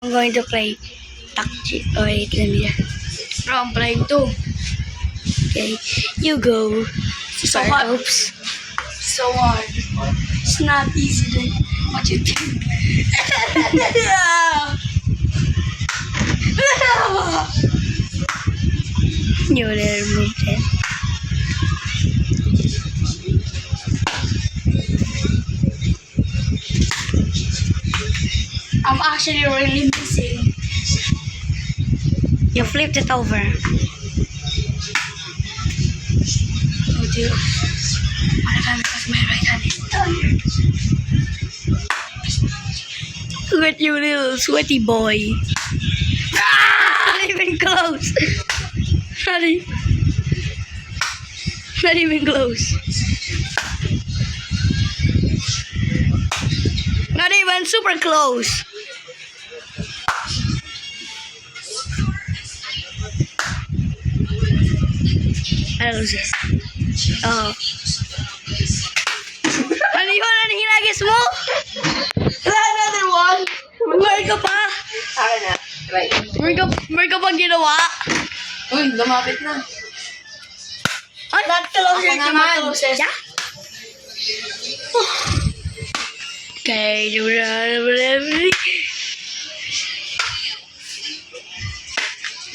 I'm going to play Takchi. Oh, wait, let me. Bro, I'm playing too. Okay, you go. So hard. Oops. So hard. It's not easy than what you think. You will move it. I'm actually really missing. You flipped it over. Oh dear. What if I because my right hand is tired? Look at you, little sweaty boy. Ah! Not even close. Not even close. Not even super close. I lose it. Oh. Ano yun? Ano hinagis mo? Another one. Where ka pa? Akin na. Right. Where ka pa ginawa? Uy, lumapit na. Ay, Not closer ako to naman. my closest. Yeah? Okay, whatever.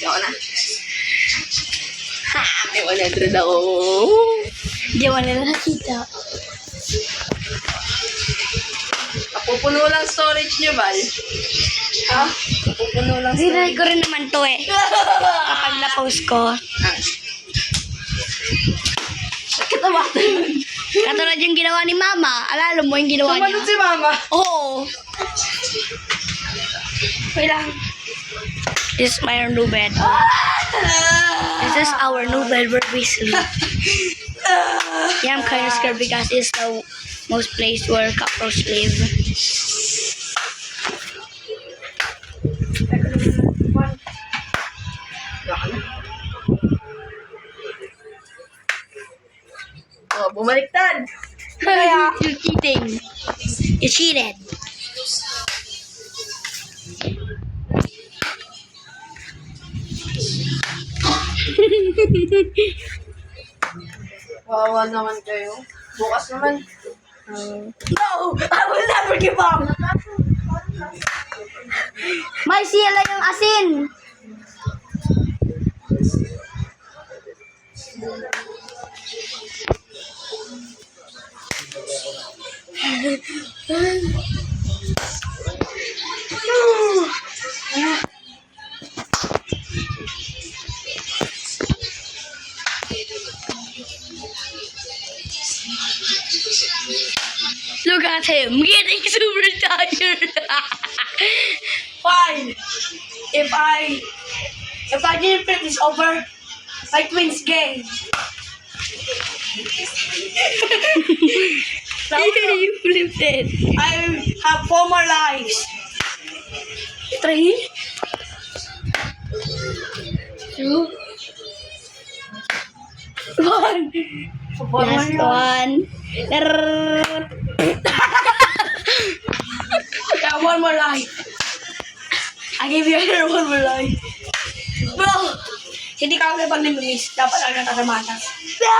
Ako na. Ha! May 100 ako. Hindi mo nila nakita. Napupuno lang storage niyo, Val. Ha? Napupuno lang Rinay storage. ko rin naman to eh. Kapag na-post ko. Katamata yun. Katulad yung ginawa ni Mama. Alala mo yung ginawa Tumanod niya? si Mama. Oo. Wait lang. This is my new bed. This is our new bed where we sleep. Yeah, I'm kind of scared because it's the most place where couples live. Oh, bumaliktad. You're cheating. You cheated. Wawa naman kayo. Bukas naman. No! I will never give up! May sila yung asin. Look at him getting super tired. Fine! If I didn't flip this over, my twins game. You flipped it. I have 4 more lives. 3, 2, 1. Last one. Yeah, 1 more life. I give you another 1 more life. Bro! Hindi ka ako pag-limitis. Dapat ang natatamata. No,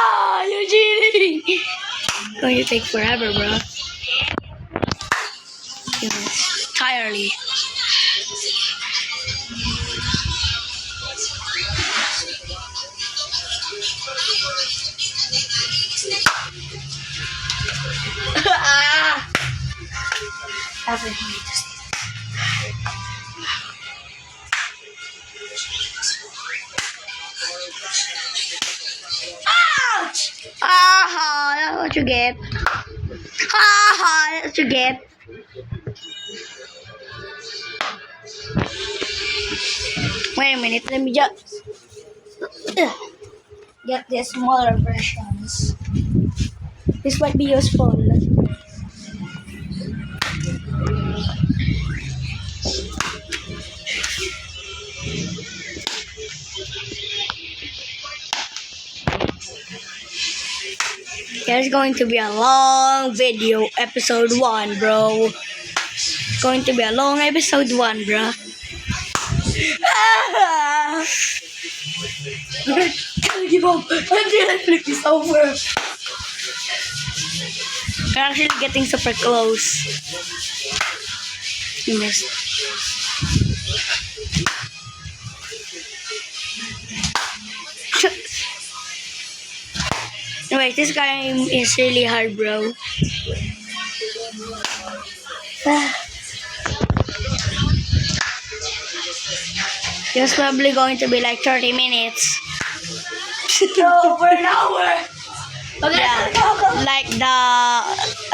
you're cheating. Going to take forever, bro. Entirely. Ouch! Aha, that's what you get. Haha, that's what you get. Wait a minute, let me just get the smaller versions. This might be useful. There's going to be a long video, episode 1, bro. It's going to be a long episode 1, bro. Ah! Can't give up until I flip this over. We're actually getting super close. You missed. Wait, this game is really hard, bro. It's probably going to be like 30 minutes. No, for an hour. Okay, Yeah, like the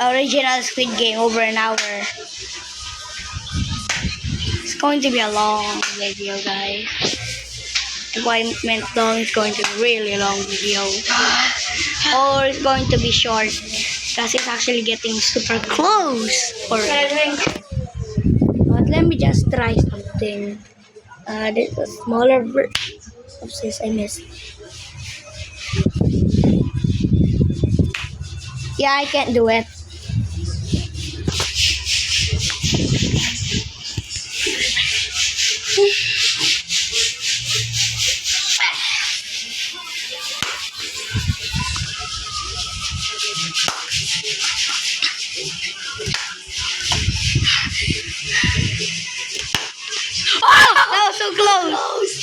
original Squid Game, over an hour. It's going to be a long video, guys. If I meant long, it's going to be really long video. Or it's going to be short, because it's actually getting super close. Can I drink? But let me just try something. This is a smaller version of this I missed. Yeah, I can't do it. Oh, that was so close.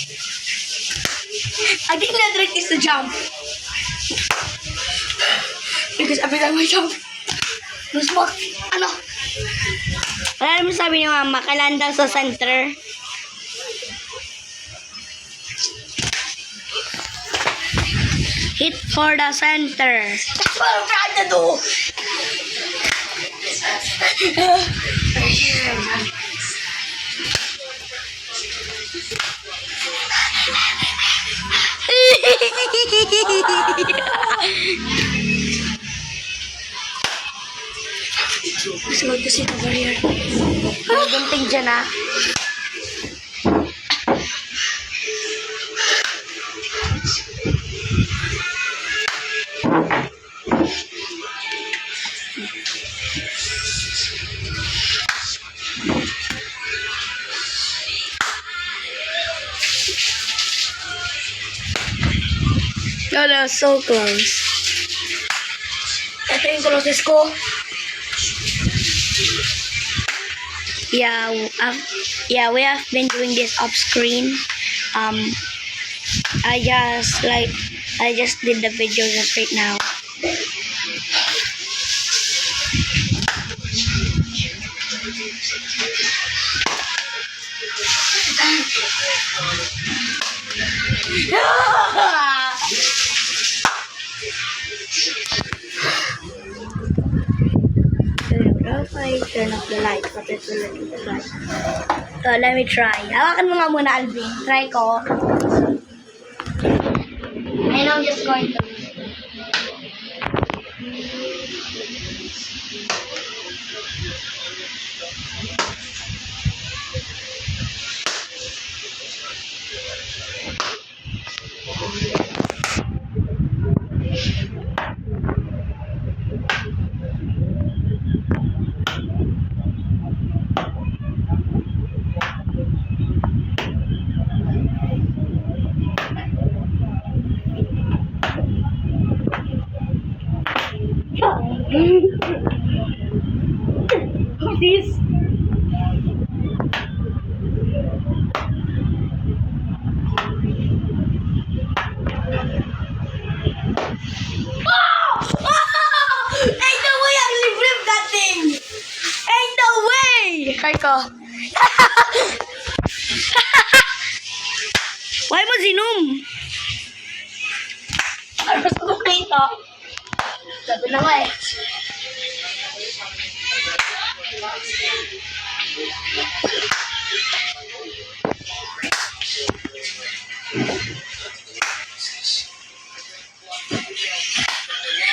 I think the trick is to jump. Because every time I jump, smoke. Ano? Wala naman sabi ni mama, kailan daw sa center. Hit for the center. That's what I'm trying to do. Let's go to sit over here. May gunting dyan ah. Oh, that was so close. Ito yung closest ko. Yeah, we have been doing this off screen. I just did the video just right now. If I turn off the light, but it will let me try. So, let me try. Hawakan mo nga muna, Alvin. Try ko. And I'm just going to... This. Ain't no way I can flip that thing! Ain't no way! Try ko. Why mo zinom? Ano sa dito? Sabi na nga eh.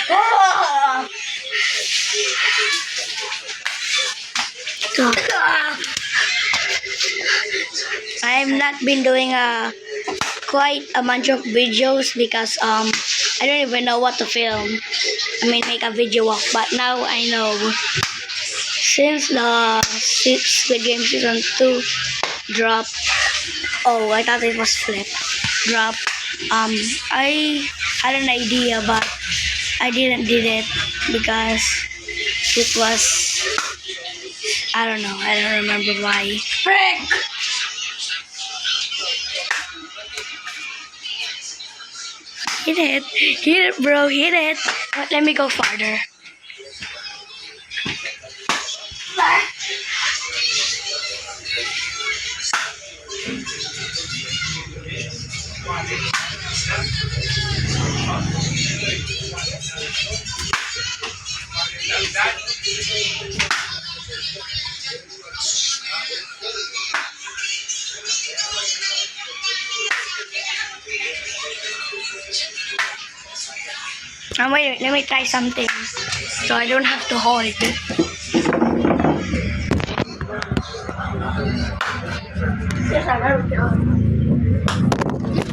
Ah! I've not been doing quite a bunch of videos because I don't even know what to film. I mean, make a video of, but now I know. Since the Squid Game Season 2 drop. Oh, I thought it was flip. Drop. I had an idea, but I didn't did it because it was, I don't know. I don't remember why. Frick! Hit it, bro, hit it. But let me go farther. Wait, let me try something so I don't have to hold it. Yes, I heard it.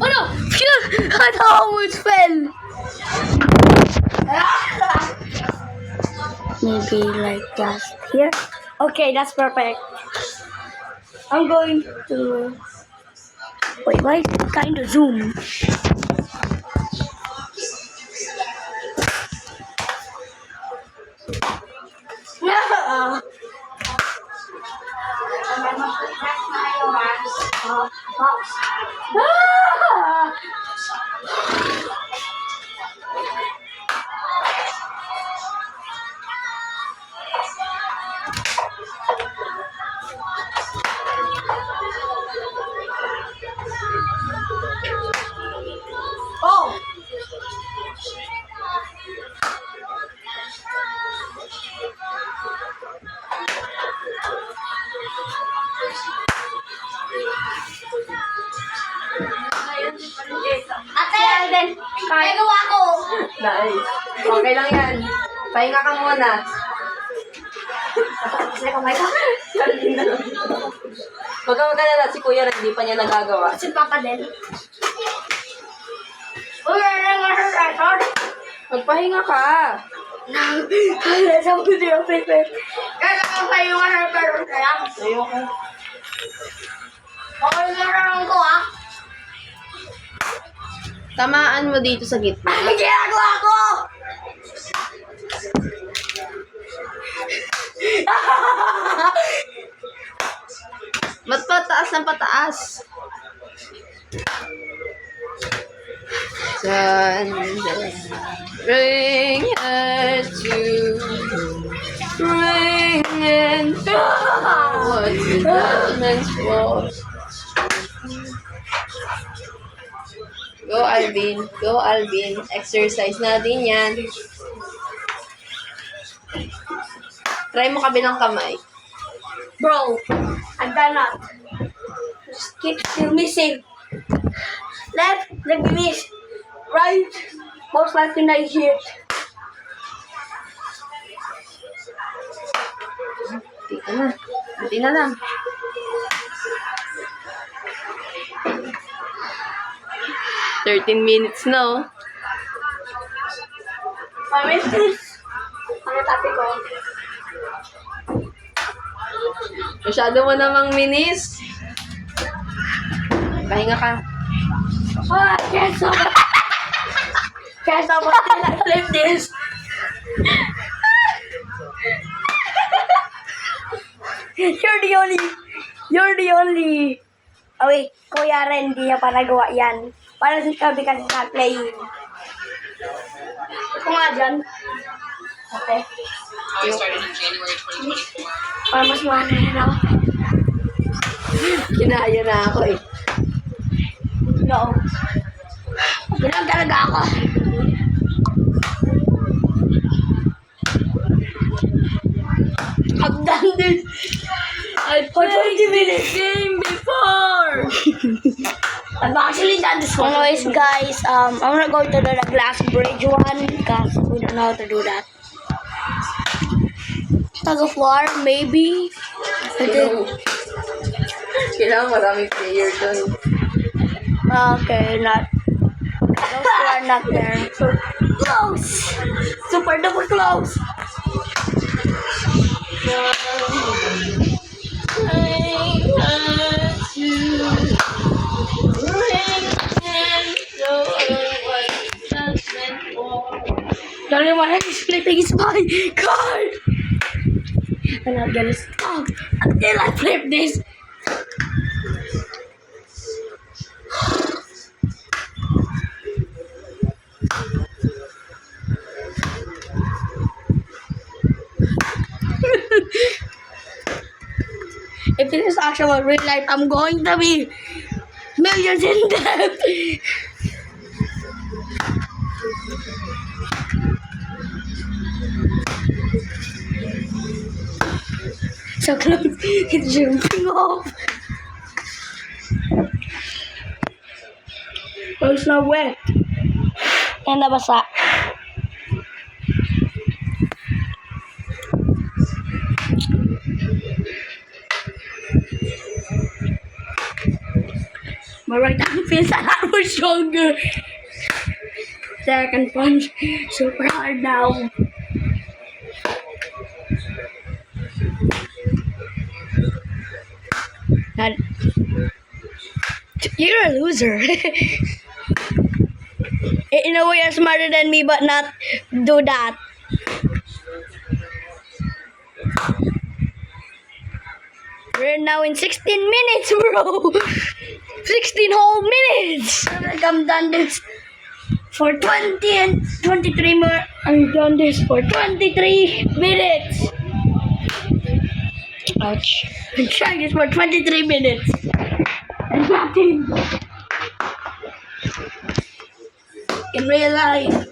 Oh no! Phew! I almost fell! Maybe like just here. Okay, that's perfect. I'm going to... Wait, why is it kind of zoom? Oh! Ate! Alden! May gawa ko! Nice. Okay lang yan. Pahinga ka muna. Kasi kamay ka. Huwag kang magkalala, si Kuya rin, hindi pa niya nagagawa. Si Papa din. Uy, ano? Magpahinga ka. Sa puti yung pipit. Kaya ako kayo nga pero kaya. Ayoko. Okay na lang ko ah. Tamaan mo dito sa gitna. May ginagawa ko! Ba't pataas ng pataas? Ring at you. Ring and what's the diamonds for? Go Alvin, go Alvin. Exercise natin yan. Try mo kabilang kamay. Bro, I cannot. Just keep still missing. Left, let me miss. Right, most likely I hit. Dito na. Dito na lang. $13 na oh. Pamisis. Ano tapi ko? Masyado mo namang minis. Pahinga ka. Ah, can't stop. Can't stop until I flip this. You're the only. Oh wait, Kuya Ren, hindi niya pa nagawa yan. Para si Kabi kasi not playing. Ito nga dyan. Okay. I started in January 2024. Para mas mahal ako. Kinaya na ako eh. No. Yun lang talaga ako. I've done this. I played 20 minutes game before. I've actually done this one. Anyways, guys, I'm not going to do the glass bridge one because we don't know how to do that. Tug of war, maybe. Kailangan maraming player dun. Okay, not. Those two are not there. Close. Super duper close. what I'm flipping is my card. I'm not gonna stop until I flip this. If it is actual real life, I'm going to be millions in debt. So close, it's jumping off. Oh, it's not wet. Yan nabasa. My right arm feels a lot more stronger. Second punch, super hard now. Yan. You're a loser. In a way, you're smarter than me, but not do that. We're now in 16 minutes, bro. 16 whole minutes. Like I'm done this for 20 and 23 more. I'm done this for 23 minutes. Ouch. I'm trying this for 23 minutes. And nothing. In real life.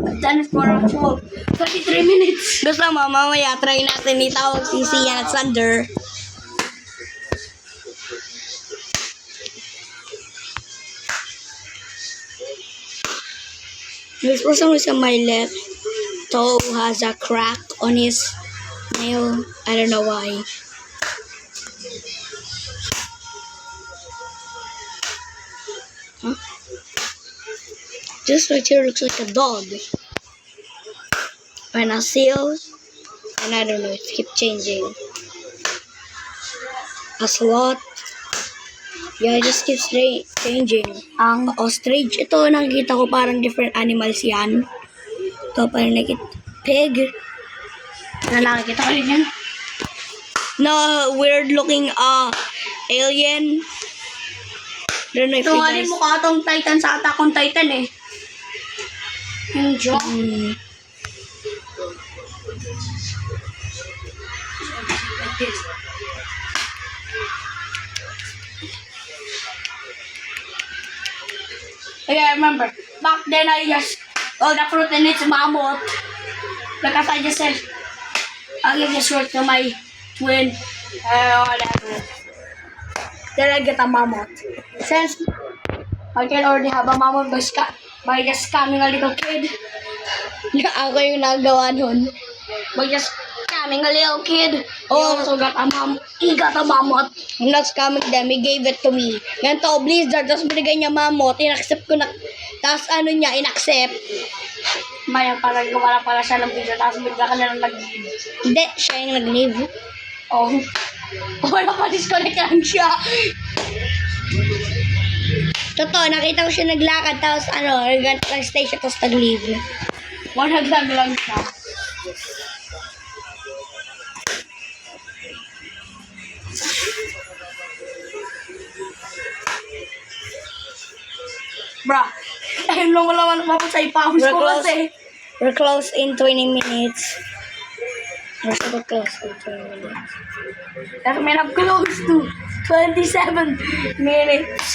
I've done it for actual 23 minutes. Gusto mo, mamaya try natin itawag si Sian at Sander. This person who's on my left toe has a crack on his nail. I don't know why. Huh? This right here looks like a dog. And a seal. And I don't know, it keeps changing. A sloth. Yeah, it just keeps changing. Ang ostrich, ito nakikita ko parang different animals yan. Ito parang nakikita. Pig. Na nakikita ko rin yan. No, weird looking alien. Don't know if Ito you nga guys... din mukha tong Titan sa Attack on Titan eh. Yung jaw. Like this. Yeah, I remember. Back then I just, the fruit and it's mammoth. Because I just said, I'll give this fruit to my twin. Whatever. Then I get a mammoth. Since I can already have a mammoth by just scamming a little kid. Ako yung nagawa nun. By just scamming a little kid. Oh, also got a he got a mammoth. I'm not scamming them, he gave it to me. Ganito, Blizzard, tapos binigay niya mamot, in-accept ko na, tapos ano niya, in-accept. Maya, parang gumala pala siya ng video, tapos bigla ka na lang nag-leave. Hindi, siya yung nag-leave. Oh. Wala pa, disconnect lang siya. Totoo, nakita ko siya naglakad, tapos ano, nag-stay siya, tapos nag-leave. Wanagdag lang siya. Bruh, ayun lang wala man mapag sa ipahos We're ko close. kasi. We're close in 20 minutes. We're super close in 20 minutes. That mean I'm close to 27 minutes.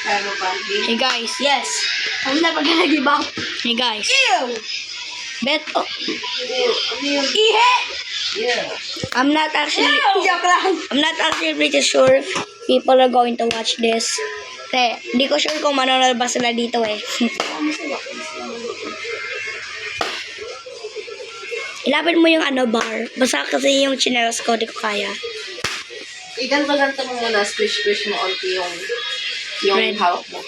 Ano pa? Hey guys, Yes, I'm never gonna give up. hey guys. Ew! Bet, oh, Ihe! Yeah. I'm not actually pretty sure if people are going to watch this. Kasi, hindi ko sure kung manonood ba sila dito eh. Ilapit mo yung bar. Basta kasi yung chinelas ko, di ko kaya. Iganto-ganto mo muna, squish-squish mo onti yung Red. hawak mo.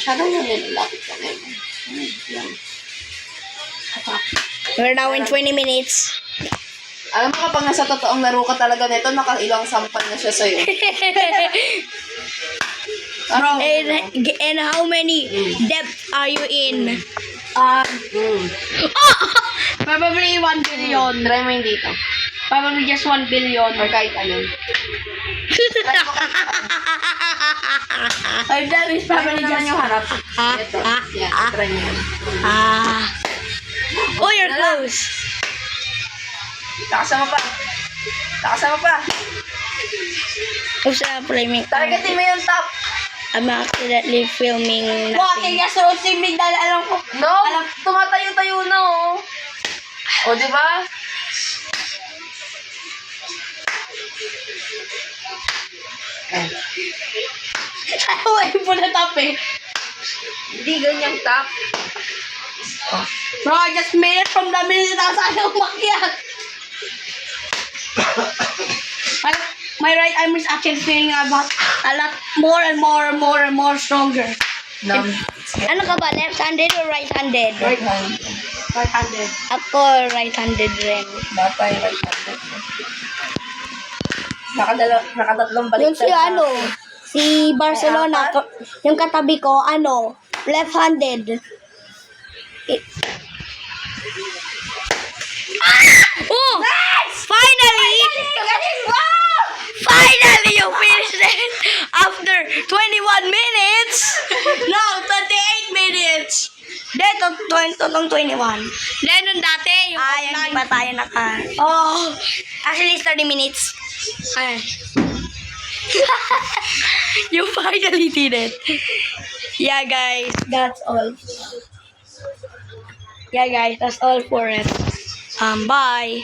Masyado yung nilalapit ka ngayon. Yan. We're now in 20 minutes. Alam mo kapag nasa totoong laro ka talaga nito, nakailang sampal na siya sa'yo. And how many depth are you in? Probably 1 billion. Try mo yung dito. Probably just 1 billion. Or kahit ano. Or that is Try mo probably naman just yung harap. Ito. Yan, try mo yan. Oh, you're close. Lakasan mo pa. Lakasan mo pa. Oops, flaming. Targetin mo yung top. I'm accidentally filming Wow, nothing. kaya so simig na alam ko. No, tumatayo-tayo na oh. O, di ba? Ay, po na top eh. Hindi ganyang top. Bro, I just made it from the minute na sana umakyat. My right arm is actually feeling about a lot more and more stronger. Numb. Ano ka ba? Left-handed or right-handed? Right hand. Right-handed. Ako, right-handed rin. Dapat right handed. Nakatatlong balik. Yung si ano, si Barcelona, yung katabi ko, ano, left-handed. Oh! Finally! Finally, you finished it! After 21 minutes! No, 28 minutes! Dito, 21. Then, nung dati, yung hindi pa tayo naka... Oh, actually, 30 minutes. Ay. You finally did it. Yeah, guys, that's all. Yeah, guys, that's all for it. Bye.